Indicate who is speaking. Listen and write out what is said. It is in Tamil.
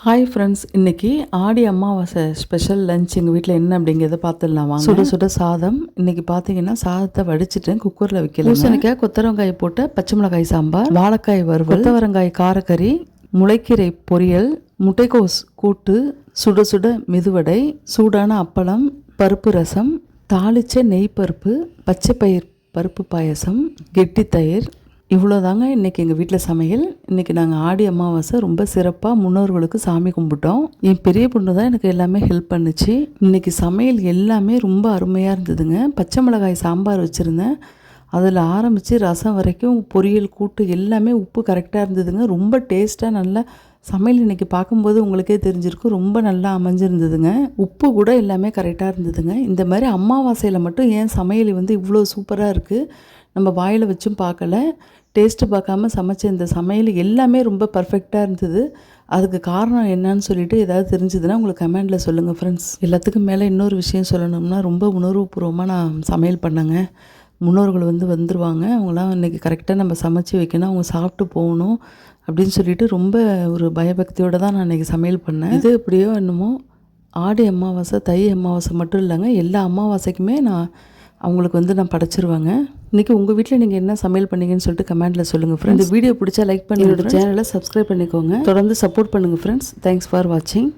Speaker 1: ஹாய் ஃப்ரெண்ட்ஸ், இன்றைக்கி ஆடி அமாவாசை ஸ்பெஷல் லஞ்ச் எங்கள் வீட்டில் என்ன அப்படிங்கிறத பார்த்துடலாம் வாங்க. சுட சுட சாதம். இன்றைக்கி பார்த்தீங்கன்னா சாதத்தை வடிச்சிட்டேன், குக்கரில் வைக்கல. பூசணிக்காய் கொத்தவரங்காய் போட்ட பச்சை மிளகாய் சாம்பார், வாழைக்காய் வறுவல், கொத்தவரங்காய் காரக்கறி, முளைக்கீரை பொரியல், முட்டைக்கோஸ் கூட்டு, சுட சுட மெதுவடை, சூடான அப்பளம், பருப்பு ரசம், தாளித்த நெய் பருப்பு, பச்சை பயிர் பருப்பு பாயசம், கெட்டி தயிர். இவ்வளோதாங்க இன்றைக்கி எங்கள் வீட்டில் சமையல். இன்றைக்கி நாங்கள் ஆடி அமாவாசை ரொம்ப சிறப்பாக முன்னோர்களுக்கு சாமி கும்பிட்டோம். என் பெரிய பொண்ணு தான் எனக்கு எல்லாமே ஹெல்ப் பண்ணுச்சு. இன்றைக்கி சமையல் எல்லாமே ரொம்ப அருமையாக இருந்ததுங்க. பச்சை மிளகாய் சாம்பார் வச்சுருந்தேன், அதில் ஆரம்பித்து ரசம் வரைக்கும் பொரியல் கூட்டு எல்லாமே உப்பு கரெக்டாக இருந்ததுங்க. ரொம்ப டேஸ்ட்டாக நல்லா சமையல் இன்றைக்கி பார்க்கும்போது உங்களுக்கே தெரிஞ்சிருக்கும், ரொம்ப நல்லா அமைஞ்சிருந்ததுங்க. உப்பு கூட எல்லாமே கரெக்டாக இருந்ததுங்க. இந்த மாதிரி அமாவாசையில் மட்டும் ஏன் சமையல் இவ்வளோ சூப்பராக இருக்குது, நம்ம வாயில் வச்சும் பார்க்கல, டேஸ்ட்டு பார்க்காம சமைச்ச இந்த சமையல் எல்லாமே ரொம்ப பர்ஃபெக்டாக இருந்தது. அதுக்கு காரணம் என்னன்னு சொல்லிட்டு ஏதாவது தெரிஞ்சதுன்னா உங்களுக்கு கமெண்டில் சொல்லுங்கள் ஃப்ரெண்ட்ஸ். எல்லாத்துக்கும் மேலே இன்னொரு விஷயம் சொல்லணும்னா, ரொம்ப உணர்வுபூர்வமாக நான் சமையல் பண்ணேங்க. முன்னோர்கள் வந்துடுவாங்க, அவங்களாம் இன்றைக்கி கரெக்டாக நம்ம சமைச்சு வைக்கணும், அவங்க சாப்பிட்டு போகணும் அப்படின்னு சொல்லிட்டு ரொம்ப ஒரு பயபக்தியோடு தான் நான் இன்றைக்கி சமையல் பண்ணேன். இது எப்படியோ என்னமோ ஆடி அமாவாசை தை அமாவாசை மட்டும் இல்லைங்க, எல்லா அமாவாசைக்குமே நான் அவங்களுக்கு நான் படைச்சிருவாங்க. இன்றைக்கி உங்கள் வீட்டில் நீங்கள் என்ன சமையல் பண்ணீங்கன்னு சொல்லிட்டு கமெண்ட்டில் சொல்லுங்கள் ஃப்ரெண்ட்ஸ். இந்த வீடியோ பிடிச்சா லைக் பண்ணி என்னோட சேனலை சப்ஸ்கிரைப் பண்ணிக்கோங்க. தொடர்ந்து சப்போர்ட் பண்ணுங்கள் ஃப்ரெண்ட்ஸ். தேங்க்ஸ் ஃபார் வாட்சிங்.